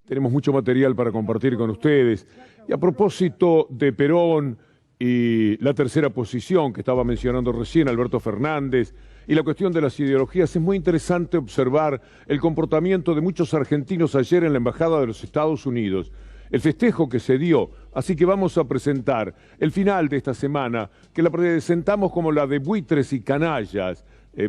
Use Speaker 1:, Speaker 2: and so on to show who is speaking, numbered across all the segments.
Speaker 1: tenemos mucho material para compartir con ustedes. Y a propósito de Perón y la tercera posición que estaba mencionando recién Alberto Fernández y la cuestión de las ideologías, es muy interesante observar el comportamiento de muchos argentinos ayer en la Embajada de los Estados Unidos, el festejo que se dio. Así que vamos a presentar el final de esta semana, que la presentamos como la de buitres y canallas,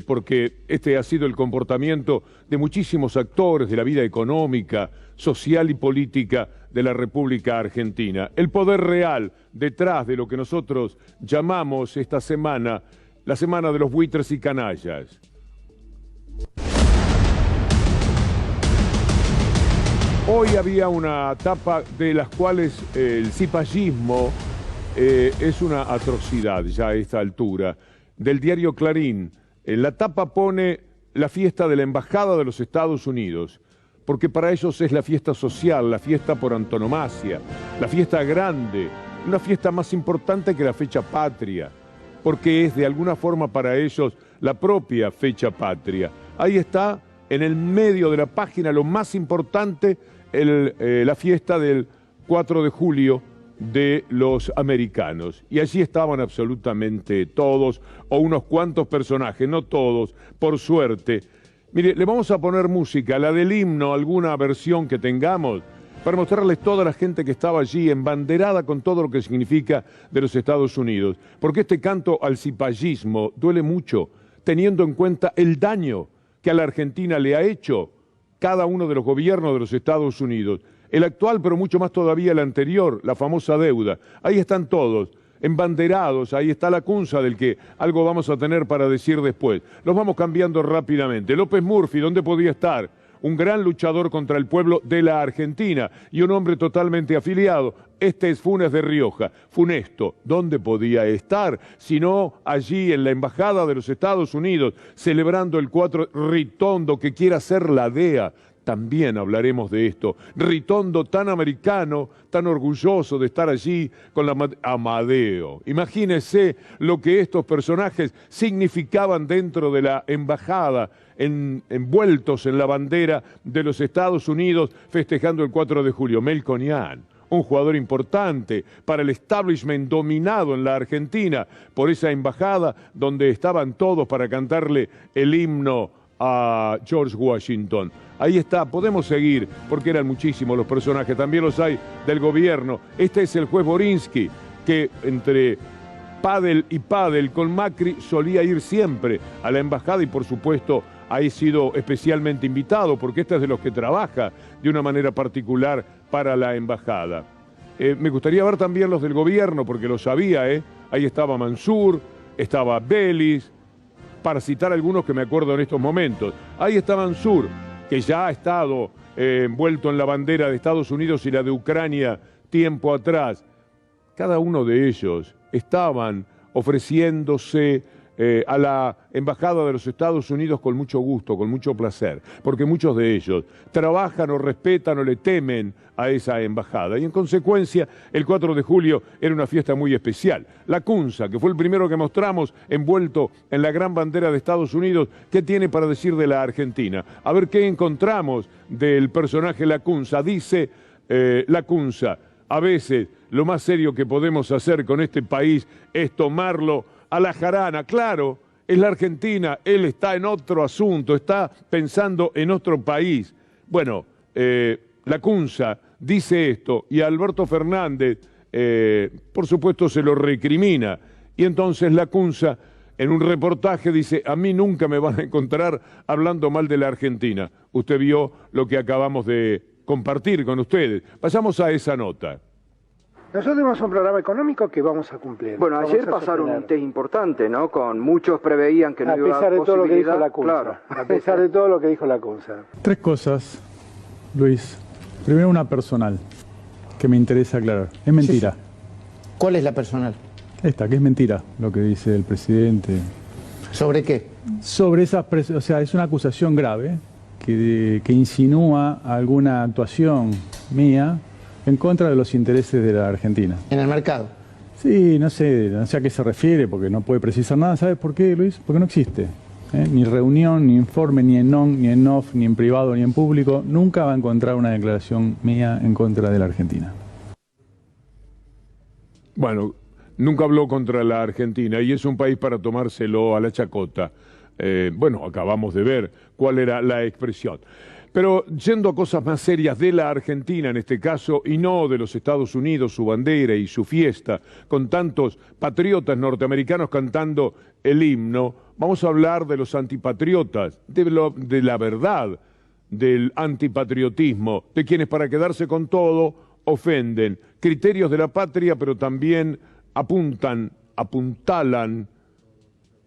Speaker 1: porque este ha sido el comportamiento de muchísimos actores de la vida económica, social y política de la República Argentina. El poder real detrás de lo que nosotros llamamos esta semana la semana de los buitres y canallas. Hoy había una tapa de las cuales el cipallismo es una atrocidad ya a esta altura. Del diario Clarín, la tapa pone la fiesta de la Embajada de los Estados Unidos, porque para ellos es la fiesta social, la fiesta por antonomasia, la fiesta grande, una fiesta más importante que la fecha patria, porque es de alguna forma para ellos la propia fecha patria. Ahí está, en el medio de la página, lo más importante, la fiesta del 4 de julio de los americanos. Y allí estaban absolutamente todos, o unos cuantos personajes, no todos, por suerte. Mire, le vamos a poner música, la del himno, alguna versión que tengamos, para mostrarles toda la gente que estaba allí, embanderada con todo lo que significa de los Estados Unidos. Porque este canto al cipallismo duele mucho, teniendo en cuenta el daño que a la Argentina le ha hecho cada uno de los gobiernos de los Estados Unidos. El actual, pero mucho más todavía el anterior, la famosa deuda. Ahí están todos, embanderados, ahí está la cunza del que algo vamos a tener para decir después. Los vamos cambiando rápidamente. López Murphy, ¿dónde podía estar? Un gran luchador contra el pueblo de la Argentina y un hombre totalmente afiliado. Este es Funes de Rioja. Funesto, ¿dónde podía estar? Sino allí en la Embajada de los Estados Unidos, celebrando el 4, Ritondo, que quiere hacer la DEA. También hablaremos de esto. Ritondo, tan americano, tan orgulloso de estar allí con la Amadeo. Imagínense lo que estos personajes significaban dentro de la embajada, envueltos en la bandera de los Estados Unidos, festejando el 4 de julio. Melconian, un jugador importante para el establishment dominado en la Argentina por esa embajada donde estaban todos para cantarle el himno a George Washington. Ahí está, podemos seguir, porque eran muchísimos los personajes, también los hay del gobierno. Este es el juez Borinsky, que entre pádel y pádel con Macri solía ir siempre a la embajada y por supuesto ha sido especialmente invitado, porque este es de los que trabaja de una manera particular para la embajada. Me gustaría ver también los del gobierno, porque lo sabía, Ahí estaba Mansur, estaba Vélez, para citar algunos que me acuerdo en estos momentos. Ahí está Mansur, que ya ha estado envuelto en la bandera de Estados Unidos y la de Ucrania tiempo atrás. Cada uno de ellos estaban ofreciéndose a la Embajada de los Estados Unidos con mucho gusto, con mucho placer, porque muchos de ellos trabajan o respetan o le temen a esa embajada. Y en consecuencia, el 4 de julio era una fiesta muy especial. La Cunza, que fue el primero que mostramos, envuelto en la gran bandera de Estados Unidos, ¿qué tiene para decir de la Argentina? A ver qué encontramos del personaje La Cunza. Dice La Cunza: a veces lo más serio que podemos hacer con este país es tomarlo a la jarana. Claro, es la Argentina, él está en otro asunto, está pensando en otro país. Bueno, La Cunza dice esto y a Alberto Fernández, por supuesto, se lo recrimina. Y entonces La Cunza, en un reportaje, dice: a mí nunca me van a encontrar hablando mal de la Argentina. Usted vio lo que acabamos de compartir con ustedes. Pasamos a esa nota.
Speaker 2: Nosotros tenemos un programa económico que vamos a cumplir.
Speaker 3: Bueno, ayer pasaron un test importante, ¿no? Con muchos preveían que no iba a haber posibilidad.
Speaker 2: A pesar de todo lo que dijo La Cunza.
Speaker 3: Claro.
Speaker 2: A pesar de todo lo que dijo La Cunza.
Speaker 4: Tres cosas, Luis. Primero, una personal, que me interesa aclarar. Es mentira.
Speaker 5: Sí. ¿Cuál es la personal?
Speaker 4: Esta, que es mentira, lo que dice el presidente.
Speaker 5: ¿Sobre qué?
Speaker 4: Sobre esas, o sea, es una acusación grave que insinúa alguna actuación mía en contra de los intereses de la Argentina.
Speaker 5: ¿En el mercado?
Speaker 4: Sí, no sé a qué se refiere, porque no puede precisar nada. ¿Sabes por qué, Luis? Porque no existe. Ni reunión, ni informe, ni en on, ni en off, ni en privado, ni en público, nunca va a encontrar una declaración mía en contra de la Argentina.
Speaker 1: Bueno, nunca habló contra la Argentina y es un país para tomárselo a la chacota. Bueno, acabamos de ver cuál era la expresión. Pero yendo a cosas más serias de la Argentina en este caso, y no de los Estados Unidos, su bandera y su fiesta, con tantos patriotas norteamericanos cantando el himno, vamos a hablar de los antipatriotas, de la verdad del antipatriotismo, de quienes para quedarse con todo ofenden criterios de la patria, pero también apuntalan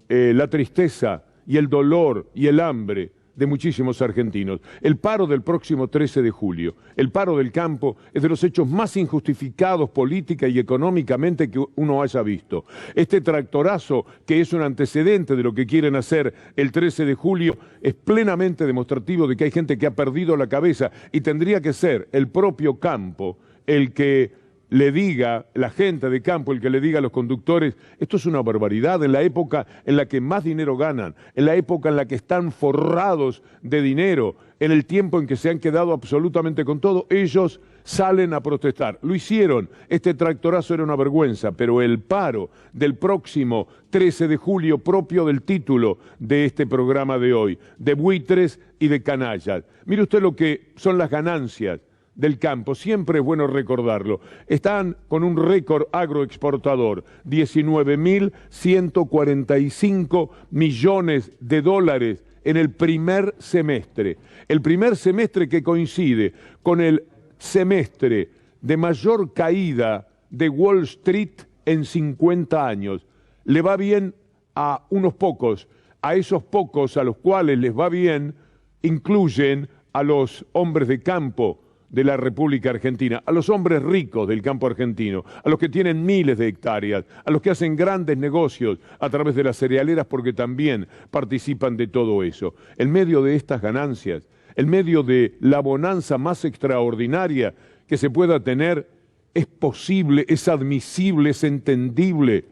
Speaker 1: la tristeza y el dolor y el hambre de muchísimos argentinos. El paro del próximo 13 de julio, el paro del campo, es de los hechos más injustificados política y económicamente que uno haya visto. Este tractorazo, que es un antecedente de lo que quieren hacer el 13 de julio, es plenamente demostrativo de que hay gente que ha perdido la cabeza y tendría que ser el propio campo el que le diga, la gente de campo, el que le diga a los conductores, esto es una barbaridad, en la época en la que más dinero ganan, en la época en la que están forrados de dinero, en el tiempo en que se han quedado absolutamente con todo, ellos salen a protestar. Lo hicieron, este tractorazo era una vergüenza, pero el paro del próximo 13 de julio, propio del título de este programa de hoy, de buitres y de canallas. Mire usted lo que son las ganancias del campo, siempre es bueno recordarlo. Están con un récord agroexportador, 19.145 millones de dólares en el primer semestre. El primer semestre que coincide con el semestre de mayor caída de Wall Street en 50 años. Le va bien a unos pocos, a esos pocos a los cuales les va bien, incluyen a los hombres de campo de la República Argentina, a los hombres ricos del campo argentino, a los que tienen miles de hectáreas, a los que hacen grandes negocios a través de las cerealeras porque también participan de todo eso. En medio de estas ganancias, en medio de la bonanza más extraordinaria que se pueda tener, es posible, es admisible, es entendible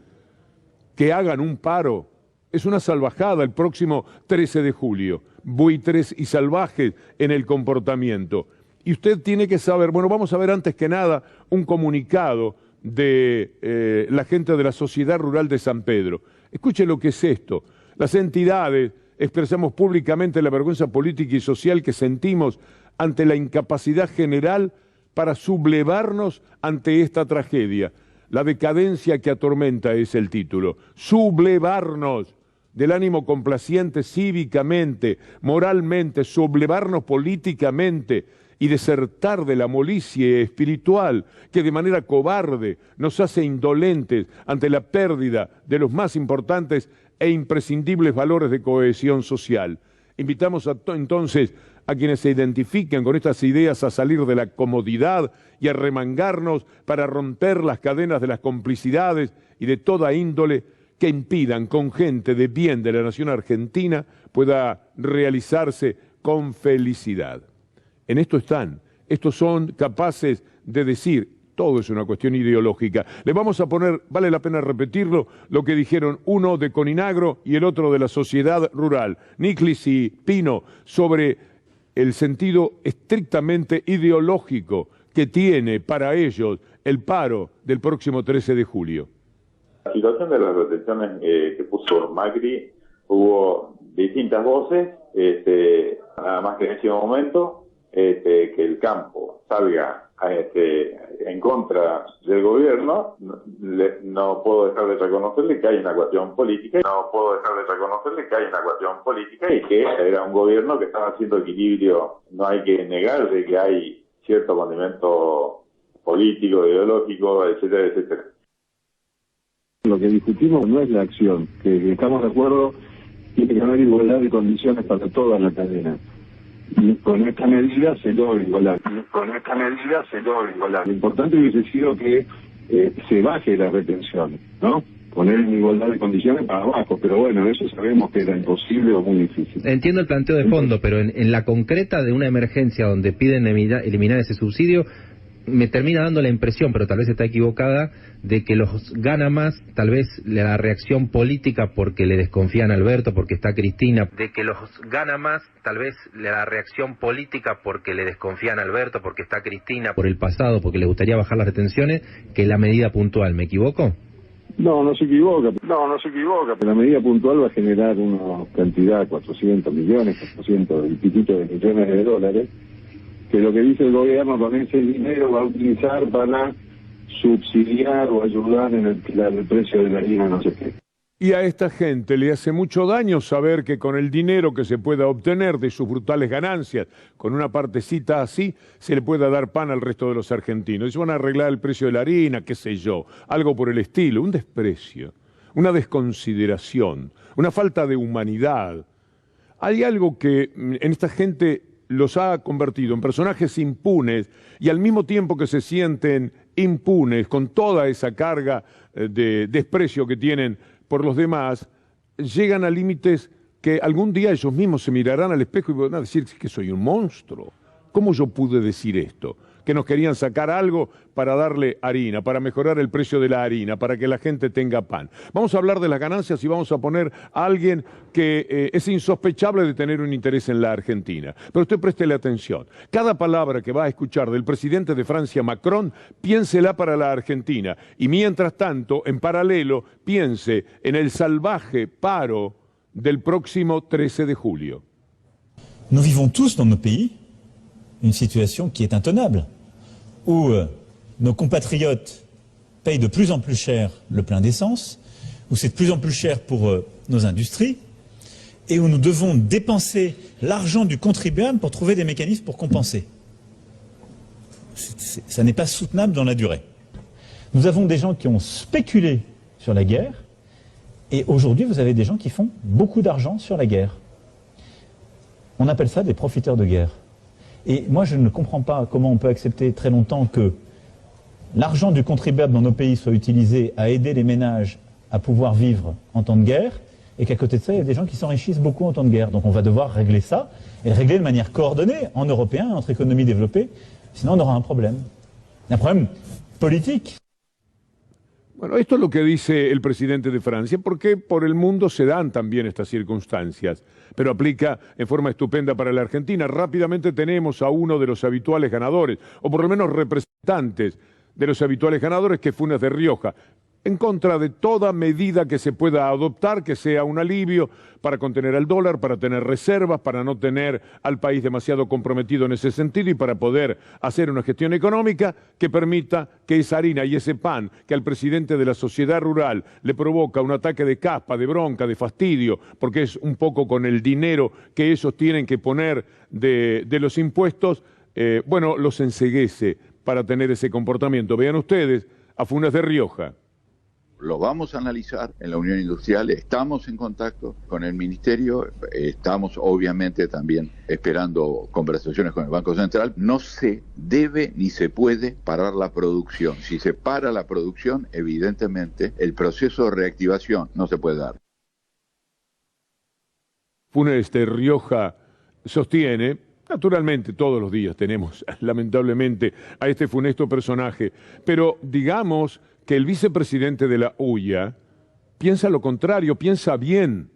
Speaker 1: que hagan un paro. Es una salvajada el próximo 13 de julio, buitres y salvajes en el comportamiento. Y usted tiene que saber, bueno, vamos a ver antes que nada un comunicado de la gente de la Sociedad Rural de San Pedro. Escuche lo que es esto. Las entidades expresamos públicamente la vergüenza política y social que sentimos ante la incapacidad general para sublevarnos ante esta tragedia. La decadencia que atormenta es el título. Sublevarnos del ánimo complaciente cívicamente, moralmente, sublevarnos políticamente y desertar de la molicie espiritual que de manera cobarde nos hace indolentes ante la pérdida de los más importantes e imprescindibles valores de cohesión social. Invitamos entonces a quienes se identifiquen con estas ideas a salir de la comodidad y a remangarnos para romper las cadenas de las complicidades y de toda índole que impidan con gente de bien de la nación argentina pueda realizarse con felicidad. En esto están, estos son capaces de decir, todo es una cuestión ideológica. Le vamos a poner, vale la pena repetirlo, lo que dijeron uno de Coninagro y el otro de la Sociedad Rural, Niclis y Pino, sobre el sentido estrictamente ideológico que tiene para ellos el paro del próximo 13 de julio.
Speaker 6: La situación de las retenciones que puso Macri, hubo distintas voces, nada más que en ese momento, que el campo salga en contra del gobierno, no puedo dejar de reconocerle que hay una cuestión política, y que era un gobierno que estaba haciendo equilibrio. No hay que negar de que hay cierto condimento político, ideológico, etcétera, etcétera.
Speaker 7: Lo que discutimos no es la acción, que estamos de acuerdo, tiene que haber igualdad de condiciones para toda la cadena. Y con esta medida se logra igualdad. Lo importante hubiese sido que se baje la retención, ¿no? Poner en igualdad de condiciones para abajo, pero bueno, eso sabemos que era imposible o muy difícil.
Speaker 8: Entiendo el planteo de fondo, pero en la concreta de una emergencia donde piden eliminar ese subsidio, me termina dando la impresión, pero tal vez está equivocada, de que los gana más tal vez la reacción política porque le desconfían a Alberto, porque está Cristina, de que los gana más tal vez la reacción política porque le desconfían a Alberto, porque está Cristina, por el pasado, porque le gustaría bajar las retenciones, que la medida puntual. ¿Me equivoco?
Speaker 7: No, no se equivoca. La medida puntual va a generar una cantidad, 400 millones, 400 y piquito de millones de dólares, que lo que dice el gobierno con ese dinero va a utilizar para subsidiar o ayudar en el precio de la harina, no sé qué.
Speaker 1: Y a esta gente le hace mucho daño saber que con el dinero que se pueda obtener de sus brutales ganancias, con una partecita así, se le pueda dar pan al resto de los argentinos. Y se van a arreglar el precio de la harina, qué sé yo, algo por el estilo, un desprecio, una desconsideración, una falta de humanidad. Hay algo que en esta gente los ha convertido en personajes impunes y al mismo tiempo que se sienten impunes con toda esa carga de desprecio que tienen por los demás, llegan a límites que algún día ellos mismos se mirarán al espejo y van a decir que soy un monstruo. ¿Cómo yo pude decir esto? Que nos querían sacar algo para darle harina, para mejorar el precio de la harina, para que la gente tenga pan. Vamos a hablar de las ganancias y vamos a poner a alguien que es insospechable de tener un interés en la Argentina. Pero usted préstele atención. Cada palabra que va a escuchar del presidente de Francia, Macron, piénsela para la Argentina. Y mientras tanto, en paralelo, piense en el salvaje paro del próximo 13 de julio.
Speaker 9: Nous vivons tous dans nos pays une situation qui est intenable, où nos compatriotes payent de plus en plus cher le plein d'essence, où c'est de plus en plus cher pour nos industries, et où nous devons dépenser l'argent du contribuable pour trouver des mécanismes pour compenser. Ça n'est pas soutenable dans la durée. Nous avons des gens qui ont spéculé sur la guerre, et aujourd'hui vous avez des gens qui font beaucoup d'argent sur la guerre. On appelle ça des profiteurs de guerre. Et moi, je ne comprends pas comment on peut accepter très longtemps que l'argent du contribuable dans nos pays soit utilisé à aider les ménages à pouvoir vivre en temps de guerre, et qu'à côté de ça, il y a des gens qui s'enrichissent beaucoup en temps de guerre. Donc on va devoir régler ça, et le régler de manière coordonnée, en européen, entre économies développées, sinon on aura un problème politique.
Speaker 1: Bueno, esto es lo que dice el presidente de Francia, porque por el mundo se dan también estas circunstancias, pero aplica en forma estupenda para la Argentina. Rápidamente tenemos a uno de los habituales ganadores, o por lo menos representantes de los habituales ganadores, que es Funes de Rioja, en contra de toda medida que se pueda adoptar, que sea un alivio para contener al dólar, para tener reservas, para no tener al país demasiado comprometido en ese sentido y para poder hacer una gestión económica que permita que esa harina y ese pan que al presidente de la sociedad rural le provoca un ataque de caspa, de bronca, de fastidio, porque es un poco con el dinero que ellos tienen que poner de los impuestos, bueno, los enceguece para tener ese comportamiento. Vean ustedes a Funes de Rioja.
Speaker 10: Lo vamos a analizar en la Unión Industrial, estamos en contacto con el Ministerio, estamos obviamente también esperando conversaciones con el Banco Central. No se debe ni se puede parar la producción. Si se para la producción, evidentemente el proceso de reactivación no se puede dar.
Speaker 1: Funes de Rioja sostiene, naturalmente todos los días tenemos lamentablemente a este funesto personaje, pero digamos que el vicepresidente de la UIA piensa lo contrario, piensa bien.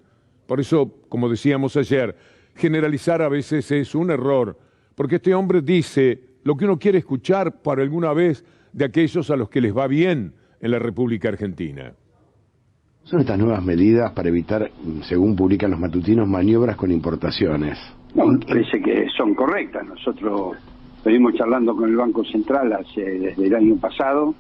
Speaker 1: Por eso, como decíamos ayer, generalizar a veces es un error, porque este hombre dice lo que uno quiere escuchar por alguna vez de aquellos a los que les va bien en la República Argentina.
Speaker 11: Son estas nuevas medidas para evitar, según publican los matutinos, maniobras con importaciones.
Speaker 12: No, me parece que son correctas. Nosotros venimos charlando con el Banco Central desde el año pasado,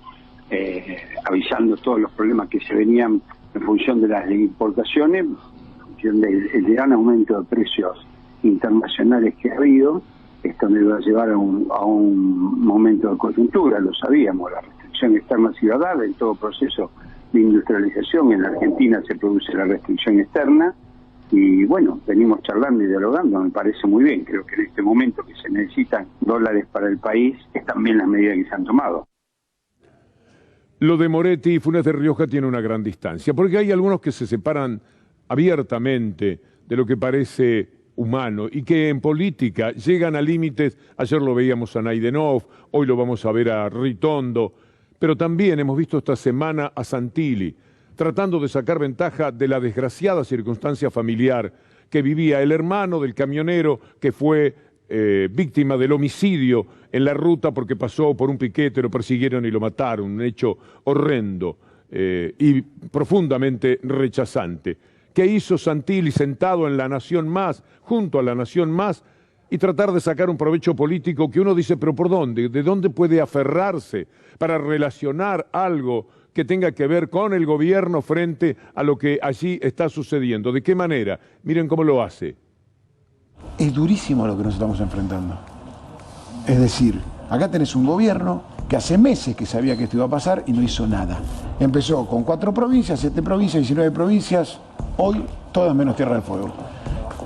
Speaker 12: avisando todos los problemas que se venían en función de las importaciones, en función del gran aumento de precios internacionales que ha habido. Esto nos iba a llevar a un momento de coyuntura, lo sabíamos. La restricción externa se iba a dar en todo proceso de industrialización. En la Argentina se produce la restricción externa y bueno, venimos charlando y dialogando, me parece muy bien. Creo que en este momento que se necesitan dólares para el país, están bien las medidas que se han tomado.
Speaker 1: Lo de Moretti y Funes de Rioja tiene una gran distancia, porque hay algunos que se separan abiertamente de lo que parece humano y que en política llegan a límites. Ayer lo veíamos a Naidenov, hoy lo vamos a ver a Ritondo, pero también hemos visto esta semana a Santilli tratando de sacar ventaja de la desgraciada circunstancia familiar que vivía el hermano del camionero que fue víctima del homicidio en la ruta porque pasó por un piquete, lo persiguieron y lo mataron, un hecho horrendo y profundamente rechazante. ¿Qué hizo Santilli sentado en La Nación Más, junto a La Nación Más, y tratar de sacar un provecho político que uno dice, pero ¿por dónde? ¿De dónde puede aferrarse para relacionar algo que tenga que ver con el gobierno frente a lo que allí está sucediendo? ¿De qué manera? Miren cómo lo hace.
Speaker 13: Es durísimo lo que nos estamos enfrentando. Es decir, acá tenés un gobierno que hace meses que sabía que esto iba a pasar y no hizo nada. Empezó con 4 provincias, 7 provincias, 19 provincias, hoy todas menos Tierra del Fuego.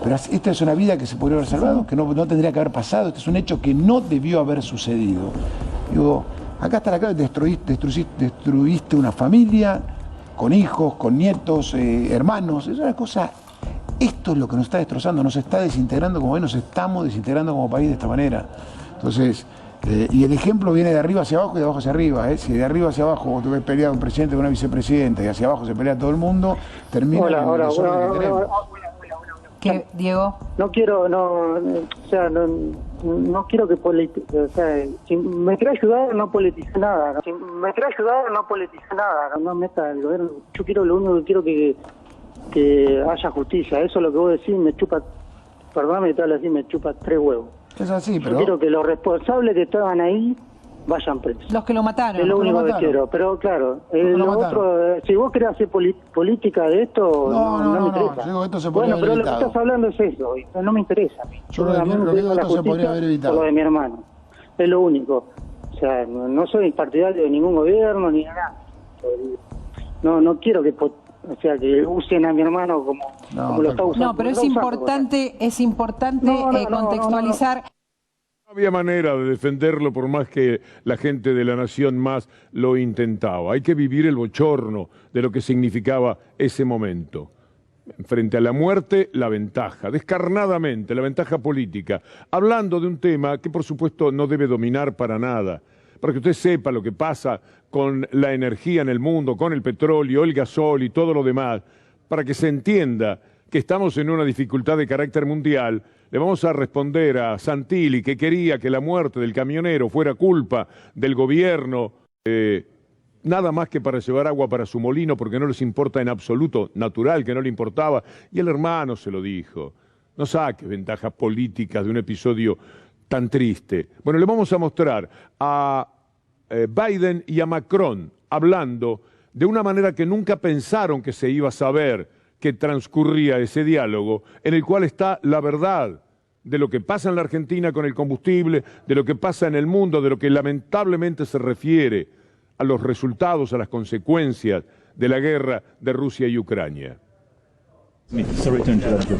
Speaker 13: Pero esta es una vida que se podría haber salvado, que no tendría que haber pasado, este es un hecho que no debió haber sucedido. Digo, acá está la clave, destruiste una familia, con hijos, con nietos, hermanos, es una cosa. Esto es lo que nos está destrozando, nos está desintegrando como país, nos estamos desintegrando como país de esta manera. Entonces, y el ejemplo viene de arriba hacia abajo y de abajo hacia arriba. Si de arriba hacia abajo vos te ves pelear un presidente con una vicepresidenta y hacia abajo se pelea todo el mundo, termina en el desorden que tenemos.
Speaker 14: ¿Qué, Diego?
Speaker 2: No quiero que si me quiere ayudar, no politice nada. Si me quiere ayudar, no politice nada. No meta el gobierno. Yo quiero, lo único que quiero que haya justicia. Eso es lo que vos decís, me chupa, perdóname que te hablo así, me chupa 3 huevos.
Speaker 13: Es así, pero...
Speaker 2: Yo quiero que los responsables que estaban ahí vayan presos.
Speaker 14: Los que lo mataron.
Speaker 2: Es lo único que quiero, pero claro, lo otro, si vos querés hacer política de esto, no me interesa.
Speaker 13: Digo, esto se podría
Speaker 2: bueno,
Speaker 13: haber
Speaker 2: pero lo que
Speaker 13: evitado.
Speaker 2: estás hablando es eso, no me interesa.
Speaker 13: Yo creo que esto se podría haber evitado.
Speaker 2: Por lo de mi hermano, es lo único. O sea, no soy partidario de ningún gobierno ni nada. No quiero que usen a mi hermano como lo está usando.
Speaker 14: No, pero es importante contextualizar.
Speaker 1: No había manera de defenderlo por más que la gente de La Nación Más lo intentaba. Hay que vivir el bochorno de lo que significaba ese momento. Frente a la muerte, la ventaja, descarnadamente, la ventaja política. Hablando de un tema que por supuesto no debe dominar para nada. Para que usted sepa lo que pasa con la energía en el mundo, con el petróleo, el gasol y todo lo demás. Para que se entienda que estamos en una dificultad de carácter mundial. Le vamos a responder a Santilli, que quería que la muerte del camionero fuera culpa del gobierno, nada más que para llevar agua para su molino, porque no les importa en absoluto, natural que no le importaba, y el hermano se lo dijo. No saque ventajas políticas de un episodio tan triste. Bueno, le vamos a mostrar a Biden y a Macron hablando de una manera que nunca pensaron que se iba a saber que transcurría ese diálogo, en el cual está la verdad de lo que pasa en la Argentina con el combustible, de lo que pasa en el mundo, de lo que lamentablemente se refiere a los resultados, a las consecuencias de la guerra de Rusia y Ucrania.
Speaker 9: Sorry to interrupt you.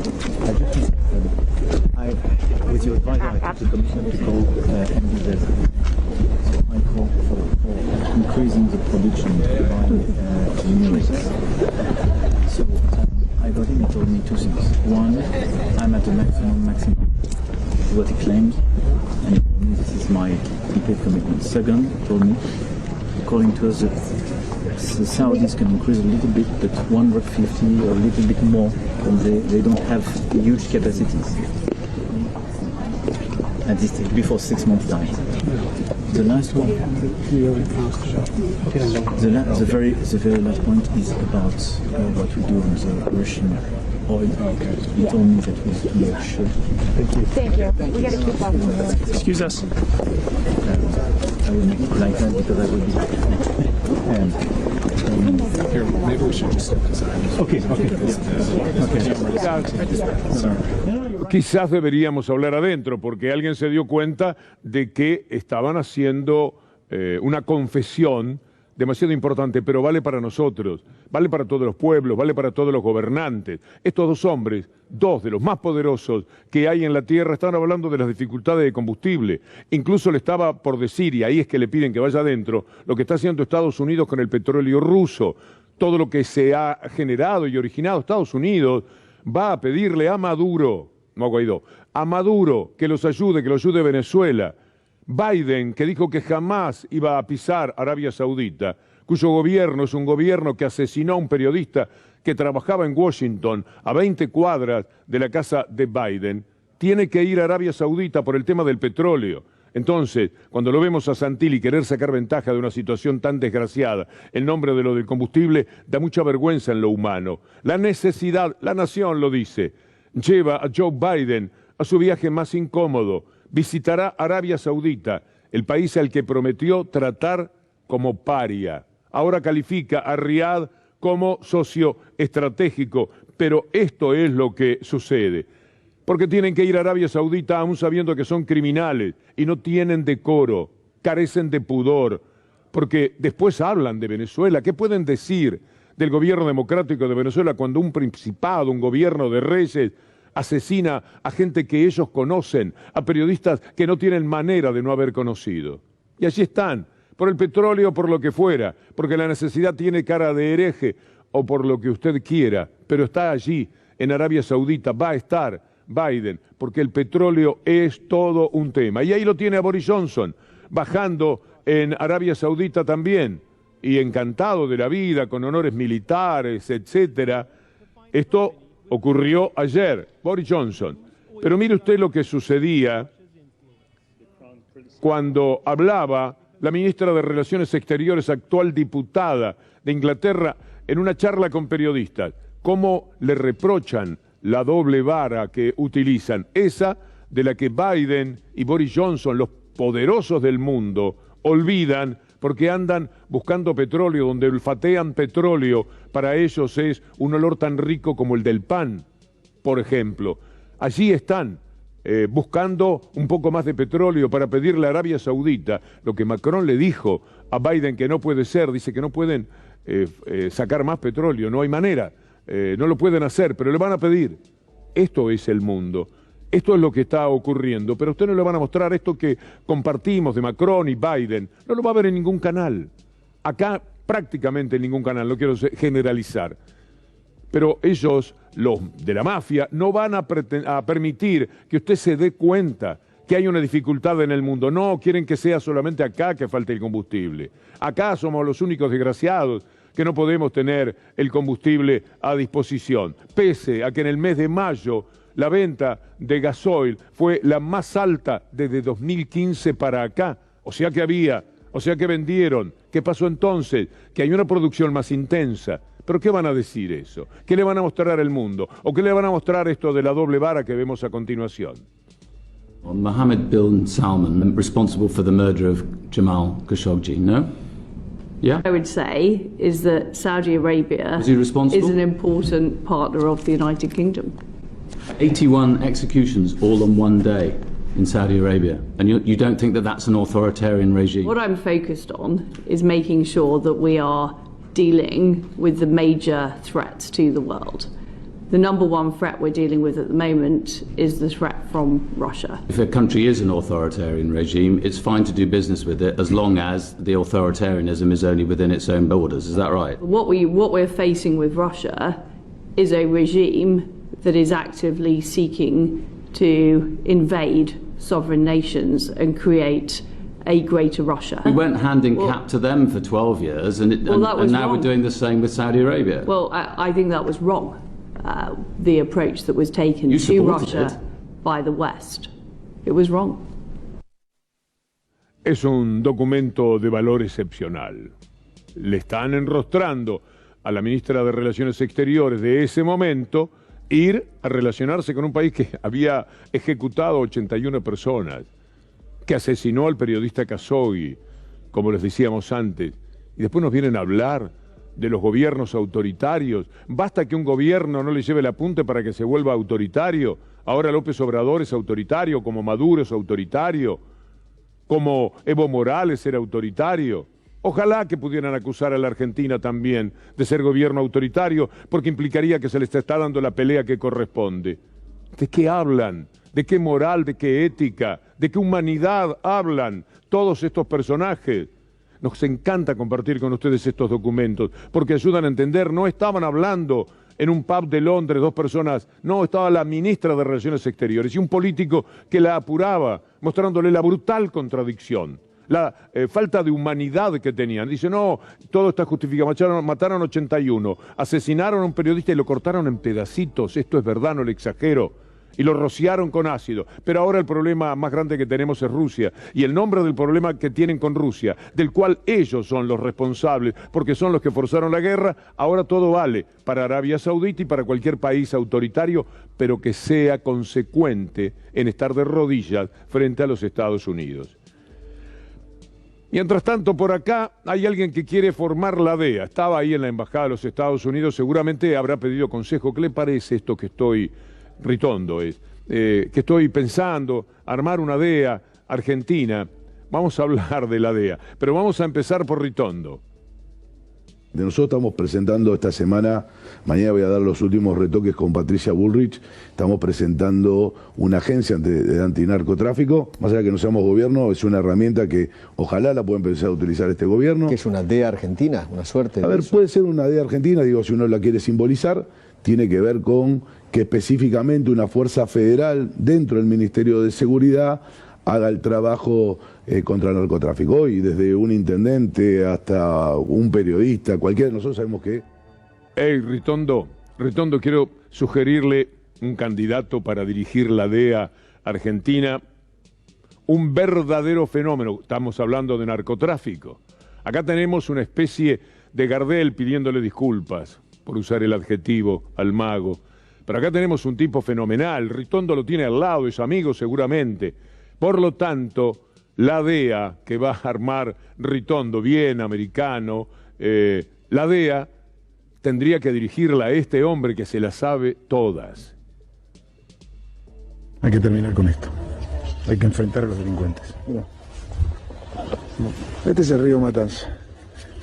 Speaker 9: With your advice, I took the commission to call MDZ. So I call for increasing the production by renewables. So I got him, he told me 2 things. One, I'm at the maximum, what he claimed, and he told me this is my complete commitment. Second, he told me, according to us, the Saudis can increase a little bit, but 150 or a little bit more, and they don't have huge capacities. At this stage, before 6 months time. The last one, the very last point is about what we do on the Russian oil. He told me that was too much.
Speaker 14: Thank you. We got to keep up.
Speaker 9: Excuse us. I will make it like that because I will be.
Speaker 15: Here, maybe we should just step aside.
Speaker 9: Okay.
Speaker 1: Quizás deberíamos hablar adentro, porque alguien se dio cuenta de que estaban haciendo una confesión demasiado importante, pero vale para nosotros, vale para todos los pueblos, vale para todos los gobernantes. Estos 2 hombres, 2 de los más poderosos que hay en la tierra, están hablando de las dificultades de combustible. Incluso le estaba por decir, y ahí es que le piden que vaya adentro, lo que está haciendo Estados Unidos con el petróleo ruso. Todo lo que se ha generado y originado Estados Unidos va a pedirle a Maduro no Guaidó, a Maduro, que los ayude, que lo ayude Venezuela, Biden, que dijo que jamás iba a pisar Arabia Saudita, cuyo gobierno es un gobierno que asesinó a un periodista que trabajaba en Washington, a 20 cuadras de la casa de Biden, tiene que ir a Arabia Saudita por el tema del petróleo. Entonces, cuando lo vemos a Santilli querer sacar ventaja de una situación tan desgraciada, en nombre de lo del combustible, da mucha vergüenza en lo humano. La necesidad, la nación lo dice, lleva a Joe Biden a su viaje más incómodo. Visitará Arabia Saudita, el país al que prometió tratar como paria. Ahora califica a Riad como socio estratégico, pero esto es lo que sucede. Porque tienen que ir a Arabia Saudita aún sabiendo que son criminales y no tienen decoro, carecen de pudor, porque después hablan de Venezuela. ¿Qué pueden decir del gobierno democrático de Venezuela cuando un principado, un gobierno de reyes, asesina a gente que ellos conocen, a periodistas que no tienen manera de no haber conocido? Y allí están, por el petróleo, por lo que fuera, porque la necesidad tiene cara de hereje o por lo que usted quiera, pero está allí, en Arabia Saudita, va a estar Biden, porque el petróleo es todo un tema. Y ahí lo tiene a Boris Johnson, bajando en Arabia Saudita también, y encantado de la vida, con honores militares, etcétera. Esto ocurrió ayer, Boris Johnson. Pero mire usted lo que sucedía cuando hablaba la ministra de Relaciones Exteriores, actual diputada de Inglaterra, en una charla con periodistas. Cómo le reprochan la doble vara que utilizan, esa de la que Biden y Boris Johnson, los poderosos del mundo, olvidan porque andan buscando petróleo, donde olfatean petróleo, para ellos es un olor tan rico como el del pan, por ejemplo. Allí están buscando un poco más de petróleo para pedirle a Arabia Saudita lo que Macron le dijo a Biden que no puede ser, dice que no pueden sacar más petróleo, no hay manera, no lo pueden hacer, pero le van a pedir. Esto es el mundo. Esto es lo que está ocurriendo, pero a usted no le van a mostrar esto que compartimos de Macron y Biden. No lo va a ver en ningún canal. Acá prácticamente en ningún canal, no quiero generalizar. Pero ellos, los de la mafia, no van a permitir que usted se dé cuenta que hay una dificultad en el mundo. No quieren que sea solamente acá que falte el combustible. Acá somos los únicos desgraciados que no podemos tener el combustible a disposición. Pese a que en el mes de mayo la venta de gasoil fue la más alta desde 2015 para acá. O sea que vendieron. ¿Qué pasó entonces? Que hay una producción más intensa. ¿Pero qué van a decir eso? ¿Qué le van a mostrar al mundo? ¿O qué le van a mostrar esto de la doble vara que vemos a continuación?
Speaker 16: Mohammed bin Salman, responsible for the murder of Jamal Khashoggi, no? Yeah?
Speaker 17: I would say is that Saudi Arabia is an important partner of the United Kingdom.
Speaker 16: 81 executions all on one day in Saudi Arabia, and you don't think that that's an authoritarian regime?
Speaker 17: What I'm focused on is making sure that we are dealing with the major threats to the world. The number one threat we're dealing with at the moment is the threat from Russia.
Speaker 16: If a country is an authoritarian regime, it's fine to do business with it as long as the authoritarianism is only within its own borders. Is that right?
Speaker 17: What we're facing with Russia is a regime that is actively seeking to invade sovereign nations and create a greater Russia.
Speaker 16: We went hand in cap to them for 12 years, and now we're doing the same with Saudi Arabia.
Speaker 17: Well, I think that was wrong, the approach that was taken to Russia by the West. It was wrong.
Speaker 1: Es un documento de valor excepcional. Le están enrostrando a la ministra de Relaciones Exteriores de ese momento ir a relacionarse con un país que había ejecutado 81 personas, que asesinó al periodista Khashoggi, como les decíamos antes, y después nos vienen a hablar de los gobiernos autoritarios. Basta que un gobierno no le lleve la punta para que se vuelva autoritario. Ahora López Obrador es autoritario, como Maduro es autoritario, como Evo Morales era autoritario. Ojalá que pudieran acusar a la Argentina también de ser gobierno autoritario, porque implicaría que se les está dando la pelea que corresponde. ¿De qué hablan? ¿De qué moral? ¿De qué ética? ¿De qué humanidad hablan todos estos personajes? Nos encanta compartir con ustedes estos documentos, porque ayudan a entender, no estaban hablando en un pub de Londres, 2 personas, no, estaba la ministra de Relaciones Exteriores y un político que la apuraba, mostrándole la brutal contradicción, la falta de humanidad que tenían. Dice, no, todo está justificado, mataron 81, asesinaron a un periodista y lo cortaron en pedacitos, esto es verdad, no le exagero, y lo rociaron con ácido. Pero ahora el problema más grande que tenemos es Rusia, y el nombre del problema que tienen con Rusia, del cual ellos son los responsables, porque son los que forzaron la guerra, ahora todo vale para Arabia Saudita y para cualquier país autoritario, pero que sea consecuente en estar de rodillas frente a los Estados Unidos. Mientras tanto, por acá hay alguien que quiere formar la DEA. Estaba ahí en la Embajada de los Estados Unidos, seguramente habrá pedido consejo. ¿Qué le parece esto que estoy, Ritondo, que estoy pensando, armar una DEA argentina? Vamos a hablar de la DEA, pero vamos a empezar por Ritondo.
Speaker 18: Nosotros estamos presentando esta semana, mañana voy a dar los últimos retoques con Patricia Bullrich, estamos presentando una agencia de antinarcotráfico, más allá de que no seamos gobierno, es una herramienta que ojalá la pueda empezar a utilizar este gobierno.
Speaker 19: ¿Qué es una DEA argentina? ¿Una suerte?
Speaker 18: A ver, puede ser una DEA argentina, digo, si uno la quiere simbolizar, tiene que ver con que específicamente una fuerza federal dentro del Ministerio de Seguridad haga el trabajo contra el narcotráfico. Hoy, desde un intendente hasta un periodista, cualquiera de nosotros sabemos que...
Speaker 1: Hey, Ritondo, quiero sugerirle un candidato para dirigir la DEA argentina, un verdadero fenómeno. Estamos hablando de narcotráfico. Acá tenemos una especie de Gardel pidiéndole disculpas por usar el adjetivo al mago. Pero acá tenemos un tipo fenomenal. Ritondo lo tiene al lado, es amigo seguramente. Por lo tanto, la DEA que va a armar Ritondo, bien americano, la DEA tendría que dirigirla a este hombre que se la sabe todas.
Speaker 13: Hay que terminar con esto. Hay que enfrentar a los delincuentes. Mira. Este es el río Matanza.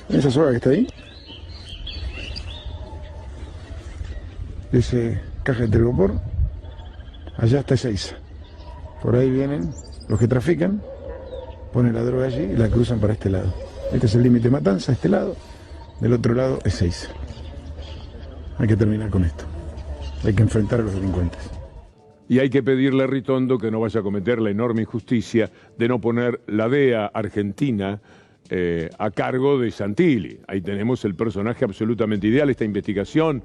Speaker 13: ¿Esa soga que está ahí? Ese caja de Telgopor. Allá está Ezeiza. Por ahí vienen los que trafican, ponen la droga allí y la cruzan para este lado. Este es el límite Matanza, este lado. Del otro lado es Ezeiza. Hay que terminar con esto. Hay que enfrentar a los delincuentes.
Speaker 1: Y hay que pedirle a Ritondo que no vaya a cometer la enorme injusticia de no poner la DEA argentina a cargo de Santilli. Ahí tenemos el personaje absolutamente ideal. Esta investigación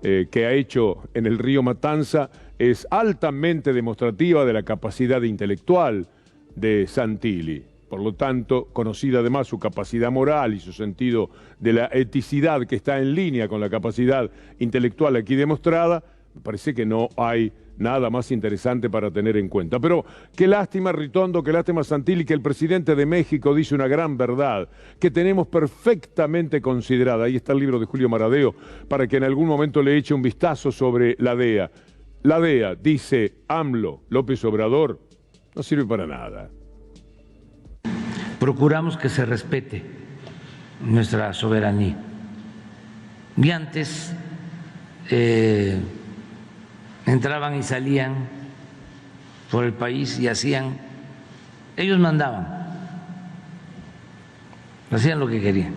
Speaker 1: que ha hecho en el río Matanza es altamente demostrativa de la capacidad intelectual de Santilli. Por lo tanto, conocida además su capacidad moral y su sentido de la eticidad que está en línea con la capacidad intelectual aquí demostrada, me parece que no hay nada más interesante para tener en cuenta. Pero qué lástima, Ritondo, qué lástima, Santilli, que el presidente de México dice una gran verdad, que tenemos perfectamente considerada. Ahí está el libro de Julio Maradeo, para que en algún momento le eche un vistazo sobre la DEA. La DEA, dice AMLO, López Obrador, no sirve para nada.
Speaker 20: Procuramos que se respete nuestra soberanía. Y antes entraban y salían por el país y hacían, ellos mandaban, hacían lo que querían.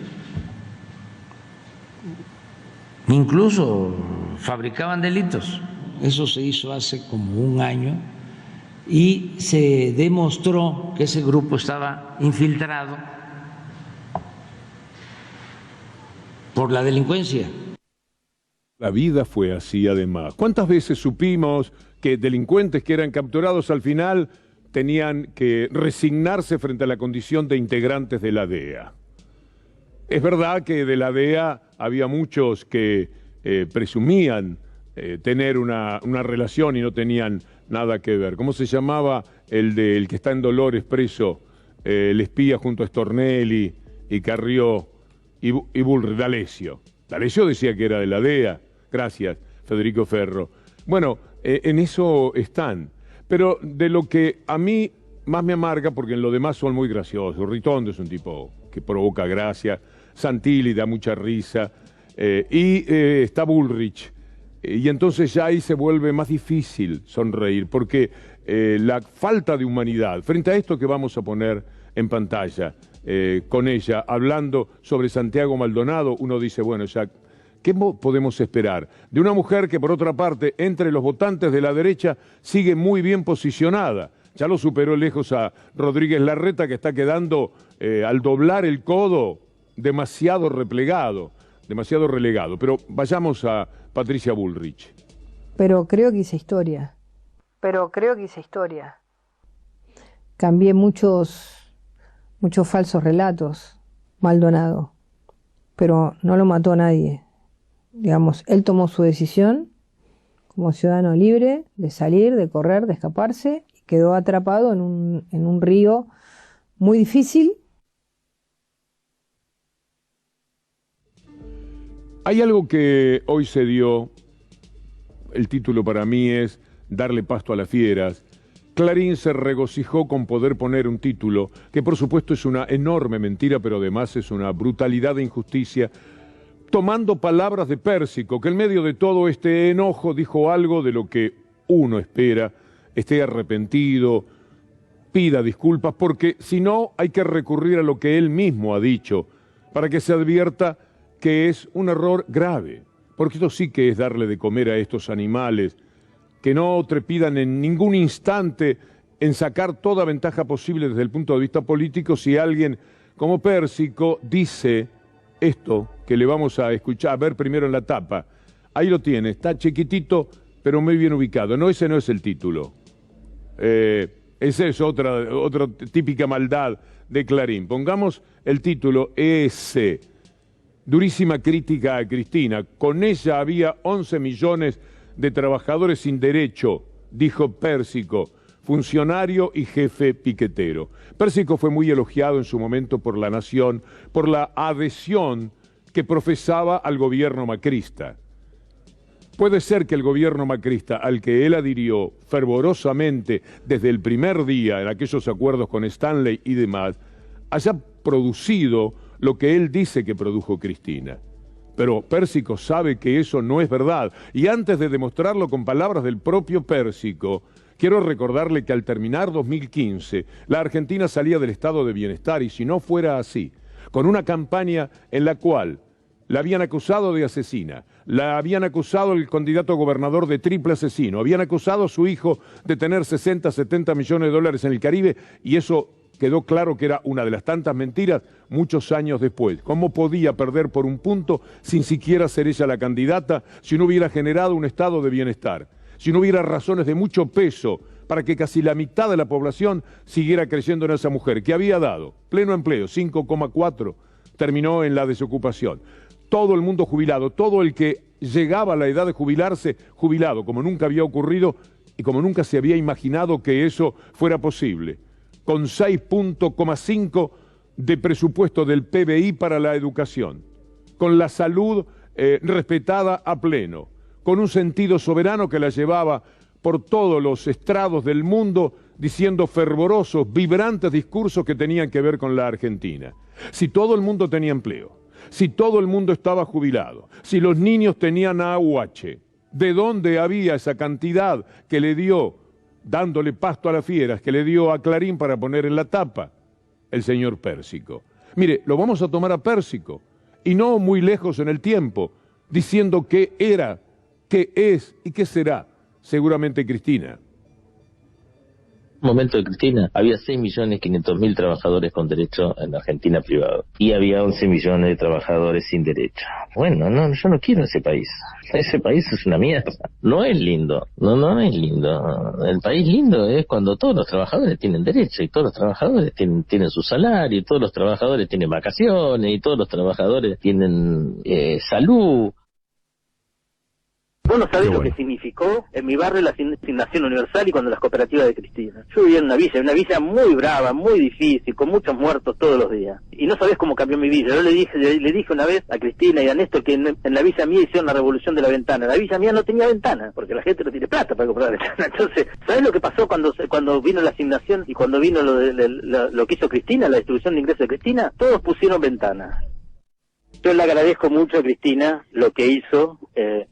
Speaker 20: Incluso fabricaban delitos. Eso se hizo hace como un año y se demostró que ese grupo estaba infiltrado por la delincuencia.
Speaker 1: La vida fue así además. ¿Cuántas veces supimos que delincuentes que eran capturados al final tenían que resignarse frente a la condición de integrantes de la DEA? Es verdad que de la DEA había muchos que presumían tener una relación y no tenían nada que ver. ¿Cómo se llamaba el que está en Dolores preso? El espía junto a Stornelli y Carrió y Bullrich, D'Alessio. D'Alessio decía que era de la DEA. Gracias, Federico Ferro. Bueno, en eso están. Pero de lo que a mí más me amarga, porque en lo demás son muy graciosos. Ritondo es un tipo que provoca gracia. Santilli da mucha risa. Está Bullrich. Y entonces ya ahí se vuelve más difícil sonreír, porque la falta de humanidad, frente a esto que vamos a poner en pantalla, con ella, hablando sobre Santiago Maldonado, uno dice, bueno, ya ¿Qué podemos esperar de una mujer que, por otra parte, entre los votantes de la derecha sigue muy bien posicionada? Ya lo superó lejos a Rodríguez Larreta, que está quedando, al doblar el codo, demasiado replegado, demasiado relegado. Pero vayamos a Patricia Bullrich.
Speaker 21: Pero creo que hice historia. Cambié muchos falsos relatos, Maldonado. Pero no lo mató nadie. Digamos, él tomó su decisión como ciudadano libre de salir, de correr, de escaparse, y quedó atrapado en un río muy difícil.
Speaker 1: Hay algo que hoy se dio, el título para mí es Darle pasto a las fieras. Clarín se regocijó con poder poner un título que por supuesto es una enorme mentira, pero además es una brutalidad de injusticia, tomando palabras de Pérsico, que en medio de todo este enojo dijo algo de lo que uno espera, esté arrepentido, pida disculpas, porque si no hay que recurrir a lo que él mismo ha dicho, para que se advierta que es un error grave, porque esto sí que es darle de comer a estos animales, que no trepidan en ningún instante en sacar toda ventaja posible desde el punto de vista político. Si alguien como Pérsico dice esto, que le vamos a escuchar, a ver primero en la tapa, ahí lo tiene, está chiquitito, pero muy bien ubicado. No, ese no es el título. Esa es otra típica maldad de Clarín. Pongamos el título ese. Durísima crítica a Cristina. Con ella había 11 millones de trabajadores sin derecho, dijo Pérsico, funcionario y jefe piquetero. Pérsico fue muy elogiado en su momento por La Nación, por la adhesión que profesaba al gobierno macrista. Puede ser que el gobierno macrista, al que él adhirió fervorosamente desde el primer día en aquellos acuerdos con Stanley y demás, haya producido lo que él dice que produjo Cristina. Pero Pérsico sabe que eso no es verdad. Y antes de demostrarlo con palabras del propio Pérsico, quiero recordarle que al terminar 2015, la Argentina salía del estado de bienestar, y si no fuera así, con una campaña en la cual la habían acusado de asesina, la habían acusado el candidato a gobernador de triple asesino, habían acusado a su hijo de tener 60, 70 millones de dólares en el Caribe, y eso quedó claro que era una de las tantas mentiras muchos años después. ¿Cómo podía perder por un punto sin siquiera ser ella la candidata, si no hubiera generado un estado de bienestar, si no hubiera razones de mucho peso para que casi la mitad de la población siguiera creyendo en esa mujer, que había dado pleno empleo, 5,4, terminó en la desocupación? Todo el mundo jubilado, todo el que llegaba a la edad de jubilarse, jubilado, como nunca había ocurrido y como nunca se había imaginado que eso fuera posible, con 6,5 de presupuesto del PBI para la educación, con la salud respetada a pleno, con un sentido soberano que la llevaba por todos los estrados del mundo, diciendo fervorosos, vibrantes discursos que tenían que ver con la Argentina. Si todo el mundo tenía empleo, si todo el mundo estaba jubilado, si los niños tenían AUH, ¿de dónde había esa cantidad que le dio, dándole pasto a las fieras, que le dio a Clarín para poner en la tapa? El señor Pérsico. Mire, lo vamos a tomar a Pérsico, y no muy lejos en el tiempo, diciendo qué era, qué es y qué será seguramente Cristina.
Speaker 22: Momento de Cristina, había 6.500.000 trabajadores con derecho en la Argentina privado y había 11 millones de trabajadores sin derecho. Bueno, no, yo no quiero ese país. Ese país es una mierda. No es lindo. No es lindo. El país lindo es cuando todos los trabajadores tienen derecho y todos los trabajadores tienen su salario, y todos los trabajadores tienen vacaciones, y todos los trabajadores tienen salud.
Speaker 23: Vos no sabés lo que significó en mi barrio la asignación universal y cuando las cooperativas de Cristina. Yo vivía en una villa muy brava, muy difícil, con muchos muertos todos los días. Y no sabés cómo cambió mi villa. Yo le dije una vez a Cristina y a Néstor que en la villa mía hicieron la revolución de la ventana. La villa mía no tenía ventana, porque la gente no tiene plata para comprar ventana. Entonces, ¿sabés lo que pasó cuando vino la asignación y cuando vino lo que hizo Cristina, la distribución de ingresos de Cristina? Todos pusieron ventanas. Yo le agradezco mucho a Cristina lo que hizo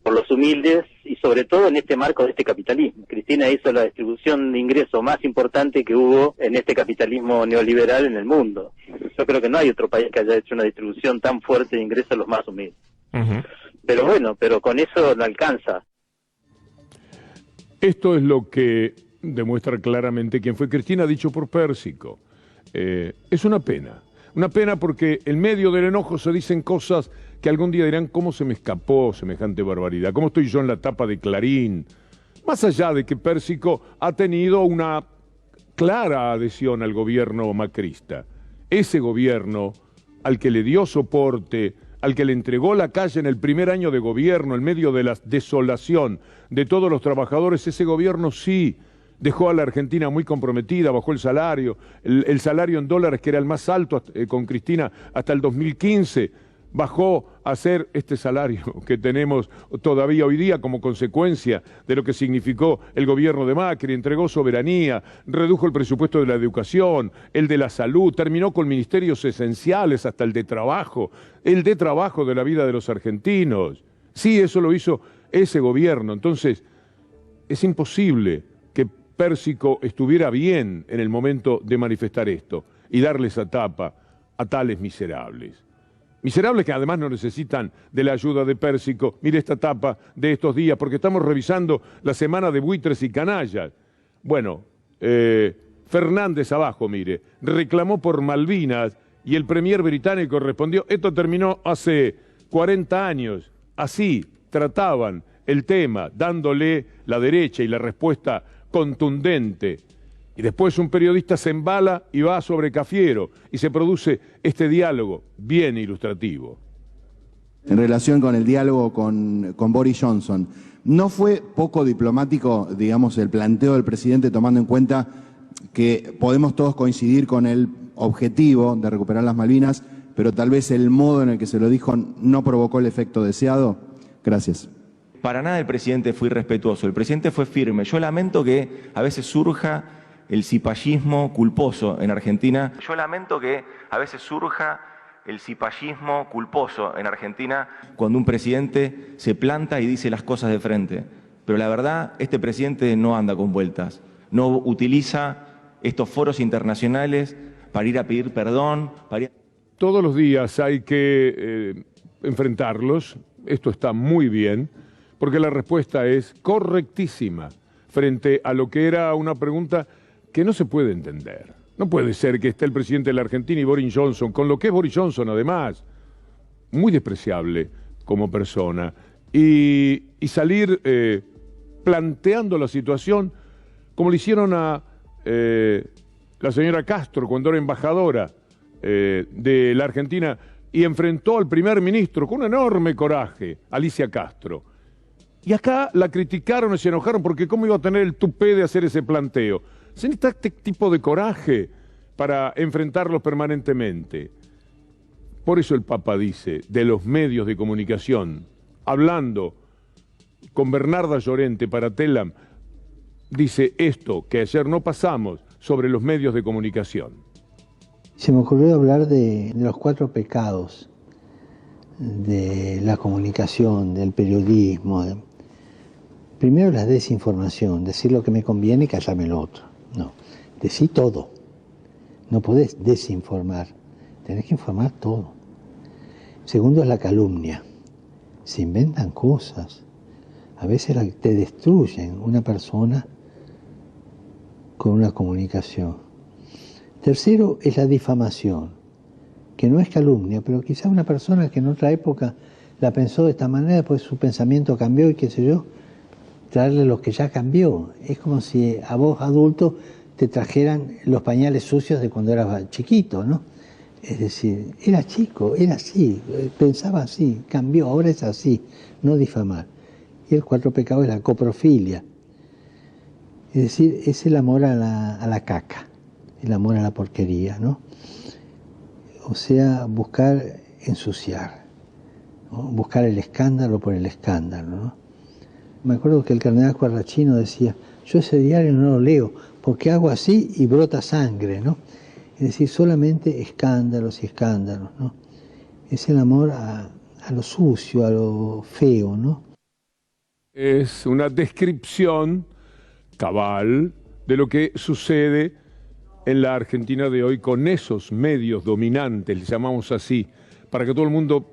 Speaker 23: por los humildes y sobre todo en este marco de este capitalismo. Cristina hizo la distribución de ingresos más importante que hubo en este capitalismo neoliberal en el mundo. Yo creo que no hay otro país que haya hecho una distribución tan fuerte de ingresos a los más humildes. pero bueno, pero con eso no alcanza.
Speaker 1: Esto es lo que demuestra claramente quién fue Cristina, dicho por Pérsico. Es una pena porque en medio del enojo se dicen cosas que algún día dirán, ¿cómo se me escapó semejante barbaridad? ¿Cómo estoy yo en la tapa de Clarín? Más allá de que Pérsico ha tenido una clara adhesión al gobierno macrista, ese gobierno al que le dio soporte, al que le entregó la calle en el primer año de gobierno, en medio de la desolación de todos los trabajadores, ese gobierno sí dejó a la Argentina muy comprometida, bajó el salario salario en dólares, que era el más alto con Cristina hasta el 2015, bajó a ser este salario que tenemos todavía hoy día como consecuencia de lo que significó el gobierno de Macri, entregó soberanía, redujo el presupuesto de la educación, el de la salud, terminó con ministerios esenciales, hasta el de trabajo de la vida de los argentinos. Sí, eso lo hizo ese gobierno. Entonces, es imposible que Pérsico estuviera bien en el momento de manifestar esto y darle esa tapa a tales miserables. Miserables que además no necesitan de la ayuda de Pérsico. Mire esta tapa de estos días, porque estamos revisando la semana de buitres y canallas. Bueno, Fernández abajo, mire, reclamó por Malvinas y el premier británico respondió, esto terminó hace 40 años. Así trataban el tema, dándole la derecha y la respuesta contundente. Y después un periodista se embala y va sobre Cafiero y se produce este diálogo bien ilustrativo.
Speaker 3: En relación con el diálogo con Boris Johnson, ¿no fue poco diplomático, digamos, el planteo del presidente tomando en cuenta que podemos todos coincidir con el objetivo de recuperar las Malvinas, pero tal vez el modo en el que se lo dijo no provocó el efecto deseado? Gracias.
Speaker 4: Para nada el presidente fue irrespetuoso, el presidente fue firme. Yo lamento que a veces surja el cipallismo culposo en Argentina. Yo lamento que a veces surja el cipallismo culposo en Argentina cuando un presidente se planta y dice las cosas de frente. Pero la verdad, este presidente no anda con vueltas, no utiliza estos foros internacionales para ir a pedir perdón.
Speaker 1: Todos los días hay que enfrentarlos, esto está muy bien, porque la respuesta es correctísima frente a lo que era una pregunta que no se puede entender. No puede ser que esté el presidente de la Argentina y Boris Johnson, con lo que es Boris Johnson además, muy despreciable como persona, y salir planteando la situación como le hicieron a la señora Castro cuando era embajadora de la Argentina y enfrentó al primer ministro con un enorme coraje, Alicia Castro. Y acá la criticaron y se enojaron porque cómo iba a tener el tupé de hacer ese planteo. Se necesita este tipo de coraje para enfrentarlos permanentemente. Por eso el Papa dice, de los medios de comunicación, hablando con Bernarda Llorente para Telam, dice esto que ayer no pasamos sobre los medios de comunicación.
Speaker 5: Se me ocurrió hablar de los 4 pecados de la comunicación, del periodismo. Primero la desinformación, decir lo que me conviene y callarme lo otro. No, decí todo. No podés desinformar, tenés que informar todo. Segundo es la calumnia. Se inventan cosas. A veces te destruyen una persona con una comunicación. Tercero es la difamación, que no es calumnia, pero quizá una persona que en otra época la pensó de esta manera, después su pensamiento cambió y qué sé yo, traerle lo que ya cambió. Es como si a vos, adulto, te trajeran los pañales sucios de cuando eras chiquito, ¿no? Es decir, era chico, era así, pensaba así, cambió, ahora es así, no difamar. Y el 4 pecado es la coprofilia. Es decir, es el amor a la caca, el amor a la porquería, ¿no? O sea, buscar ensuciar, ¿no? Buscar el escándalo por el escándalo, ¿no? Me acuerdo que el cardenal Cuarrachino decía, yo ese diario no lo leo, porque hago así y brota sangre, ¿no? Es decir, solamente escándalos y escándalos, ¿no? Es el amor a lo sucio, a lo feo, ¿no?
Speaker 1: Es una descripción cabal de lo que sucede en la Argentina de hoy con esos medios dominantes, les llamamos así, para que todo el mundo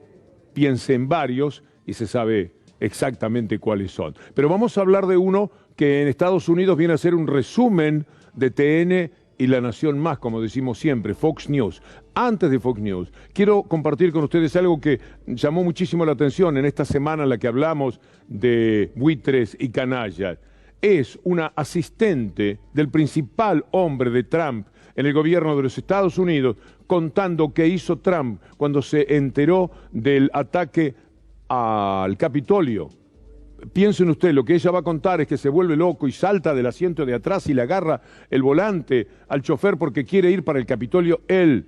Speaker 1: piense en varios y se sabe exactamente cuáles son. Pero vamos a hablar de uno que en Estados Unidos viene a ser un resumen de TN y La Nación Más, como decimos siempre, Fox News. Antes de Fox News, quiero compartir con ustedes algo que llamó muchísimo la atención en esta semana en la que hablamos de buitres y canallas. Es una asistente del principal hombre de Trump en el gobierno de los Estados Unidos, contando qué hizo Trump cuando se enteró del ataque al Capitolio. Piensen ustedes, lo que ella va a contar es que se vuelve loco y salta del asiento de atrás y le agarra el volante al chofer porque quiere ir para el Capitolio él.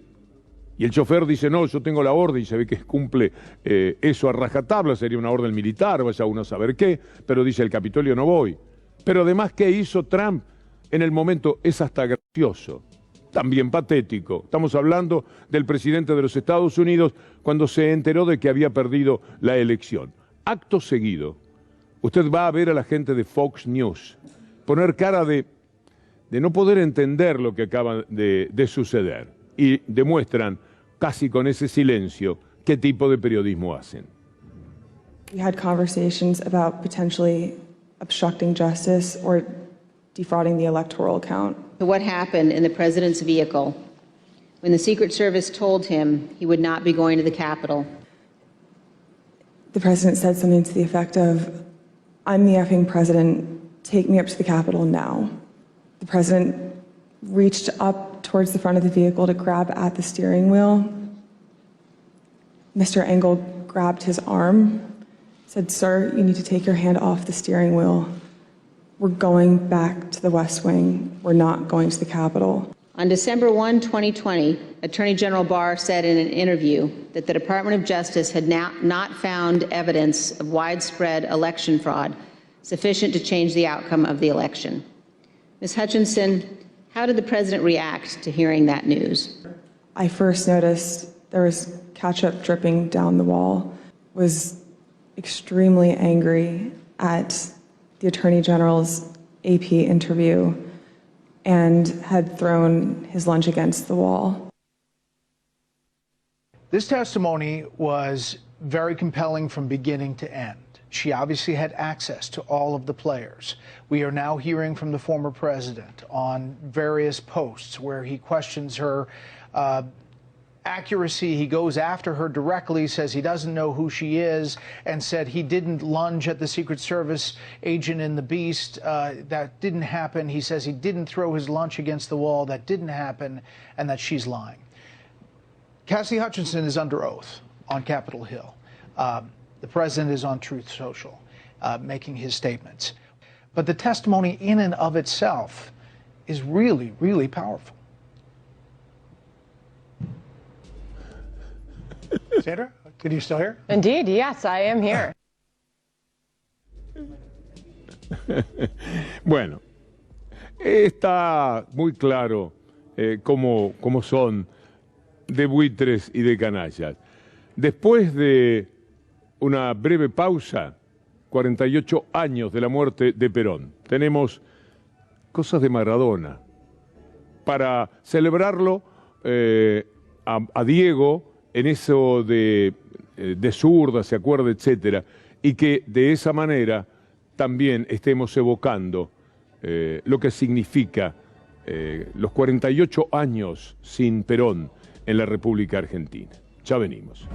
Speaker 1: Y el chofer dice, no, yo tengo la orden, y se ve que cumple eso a rajatabla, sería una orden militar, vaya uno a saber qué, pero dice, el Capitolio no voy. Pero además, ¿qué hizo Trump en el momento? Es hasta gracioso, también patético. Estamos hablando del presidente de los Estados Unidos cuando se enteró de que había perdido la elección. Acto seguido, usted va a ver a la gente de Fox News poner cara de no poder entender lo que acaba de suceder. Y demuestran, casi con ese silencio, qué tipo de periodismo hacen.
Speaker 6: We had conversations about potentially obstructing justice or defrauding the electoral count.
Speaker 7: What happened in the president's vehicle when the Secret Service told him he would not be going to the Capitol?
Speaker 6: The president said something to the effect of, I'm the effing president, take me up to the Capitol now. The president reached up towards the front of the vehicle to grab at the steering wheel. Mr. Engel grabbed his arm, said, sir, you need to take your hand off the steering wheel. We're going back to the West Wing. We're not going to the Capitol.
Speaker 7: On December 1, 2020, Attorney General Barr said in an interview that the Department of Justice had not found evidence of widespread election fraud sufficient to change the outcome of the election. Ms. Hutchinson, how did the president react to hearing that news?
Speaker 6: I first noticed there was ketchup dripping down the wall, was extremely angry at the Attorney General's AP interview, and had thrown his lunch against the wall.
Speaker 8: This testimony was very compelling from beginning to end. She obviously had access to all of the players. We are now hearing from the former president on various posts where he questions her accuracy. He goes after her directly, says he doesn't know who she is, and said he didn't lunge at the Secret Service agent in the Beast. That didn't happen. He says he didn't throw his lunch against the wall. That didn't happen, and that she's lying. Cassidy Hutchinson is under oath on Capitol Hill. The president is on Truth Social, making his statements. But the testimony in and of itself is really, really powerful. Sandra, can you still hear?
Speaker 24: Indeed, yes, I am here.
Speaker 1: Bueno, está muy claro cómo son de buitres y de canallas. Después de una breve pausa, 48 años de la muerte de Perón, tenemos cosas de Maradona. Para celebrarlo a Diego en eso de zurda, se acuerda, etcétera, y que de esa manera también estemos evocando lo que significa los 48 años sin Perón en la República Argentina. Ya venimos.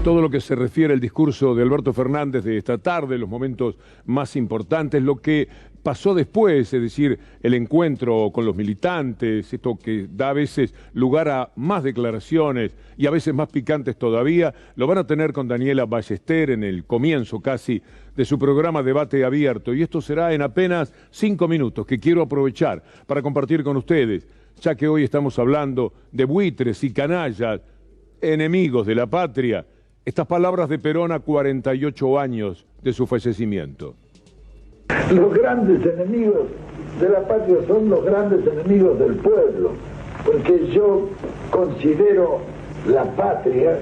Speaker 1: Todo lo que se refiere al discurso de Alberto Fernández de esta tarde, los momentos más importantes, lo que pasó después, es decir, el encuentro con los militantes, esto que da a veces lugar a más declaraciones y a veces más picantes todavía, lo van a tener con Daniela Ballester en el comienzo casi de su programa Debate Abierto, y esto será en apenas 5 minutos que quiero aprovechar para compartir con ustedes, ya que hoy estamos hablando de buitres y canallas, enemigos de la patria, estas palabras de Perón a 48 años de su fallecimiento.
Speaker 25: Los grandes enemigos de la patria son los grandes enemigos del pueblo, porque yo considero la patria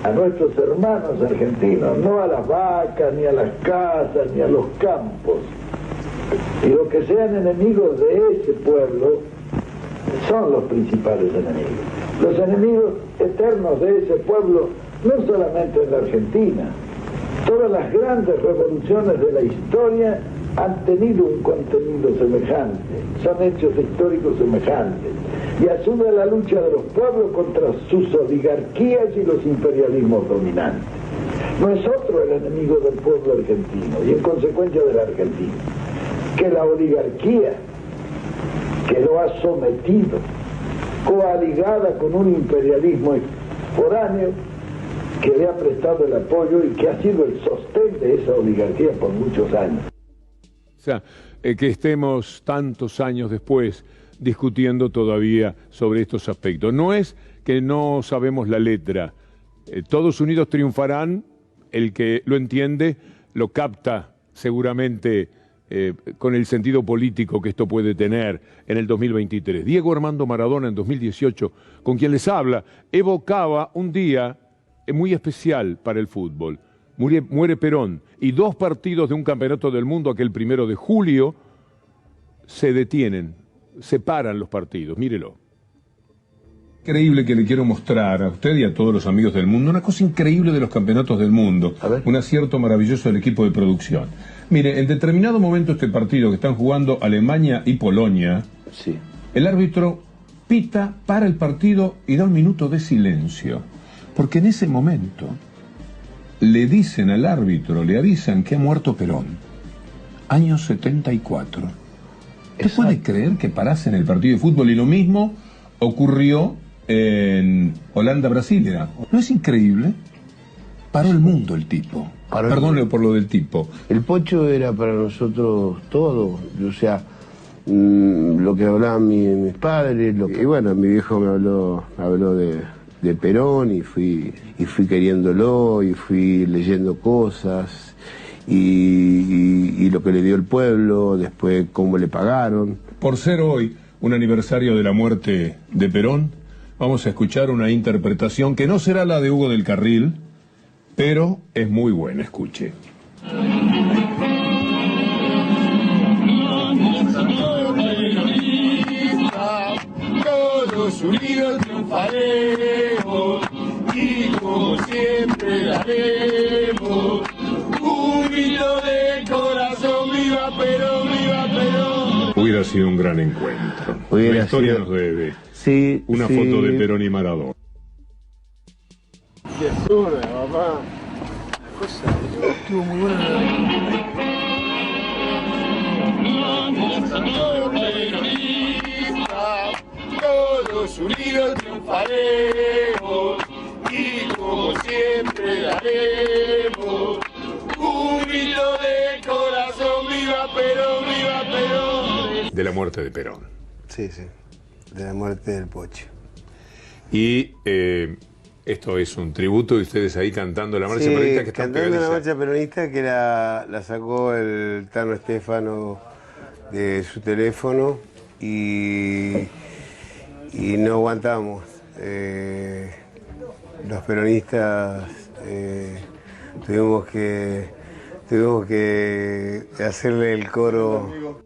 Speaker 25: a nuestros hermanos argentinos, no a las vacas, ni a las casas, ni a los campos. Y los que sean enemigos de ese pueblo son los principales enemigos. Los enemigos eternos de ese pueblo, no solamente en la Argentina, Todas las grandes revoluciones de la historia han tenido un contenido semejante, son hechos históricos semejantes, y ayuda a la lucha de los pueblos contra sus oligarquías y los imperialismos dominantes. No es otro el enemigo del pueblo argentino, y en consecuencia de la Argentina, que la oligarquía que lo ha sometido, coaligada con un imperialismo foráneo, que le ha prestado el apoyo y que ha sido el sostén de esa oligarquía por muchos años.
Speaker 1: O sea, que estemos tantos años después discutiendo todavía sobre estos aspectos. No es que no sabemos la letra. Todos unidos triunfarán, el que lo entiende lo capta seguramente con el sentido político que esto puede tener en el 2023. Diego Armando Maradona en 2018, con quien les habla, evocaba un día muy especial para el fútbol. Muere Perón y 2 partidos de un campeonato del mundo, aquel 1 de julio, se detienen, se paran los partidos. Mírelo. Increíble que le quiero mostrar a usted y a todos los amigos del mundo, una cosa increíble de los campeonatos del mundo, un acierto maravilloso del equipo de producción. Mire, en determinado momento este partido que están jugando Alemania y Polonia, el árbitro pita, para el partido y da un minuto de silencio. Porque en ese momento le dicen al árbitro, le avisan que ha muerto Perón. Año 74. ¿Usted puede creer que parasen el partido de fútbol? Y lo mismo ocurrió en Holanda-Brasil. ¿No es increíble? Paró el mundo el tipo. Perdónle por lo del tipo.
Speaker 2: El Pocho era para nosotros todo. O sea, lo que hablaban mis padres. Y bueno, mi viejo me habló de Perón y fui queriéndolo y fui leyendo cosas y lo que le dio el pueblo, después cómo le pagaron.
Speaker 1: Por ser hoy un aniversario de la muerte de Perón, vamos a escuchar una interpretación que no será la de Hugo del Carril, pero es muy buena. Escuche.
Speaker 10: Todos unidos triunfaremos y como siempre daremos un grito de corazón, viva Perón, viva Perón.
Speaker 1: Hubiera sido un gran encuentro. La historia nos debe una foto de Perón y Maradona.
Speaker 10: Qué zurda, papá. La cosa estuvo muy buena. Todos unidos triunfaremos y como siempre daremos un grito de corazón, viva Perón, viva Perón.
Speaker 1: De la muerte de Perón.
Speaker 2: Sí, de la muerte del Pocho.
Speaker 1: Y esto es un tributo de ustedes ahí cantando la marcha peronista que están
Speaker 2: cantando la marcha peronista que la sacó el Tano Estefano de su teléfono y no aguantamos. Los peronistas tuvimos que hacerle el coro.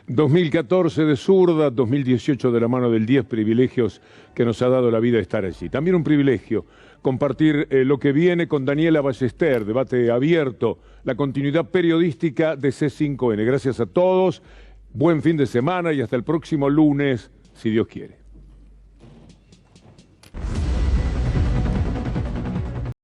Speaker 1: 2014 de zurda, 2018 de la mano del 10 privilegios que nos ha dado la vida estar allí. También un privilegio compartir lo que viene con Daniela Ballester, debate abierto, la continuidad periodística de C5N. Gracias a todos, buen fin de semana y hasta el próximo lunes, si Dios quiere.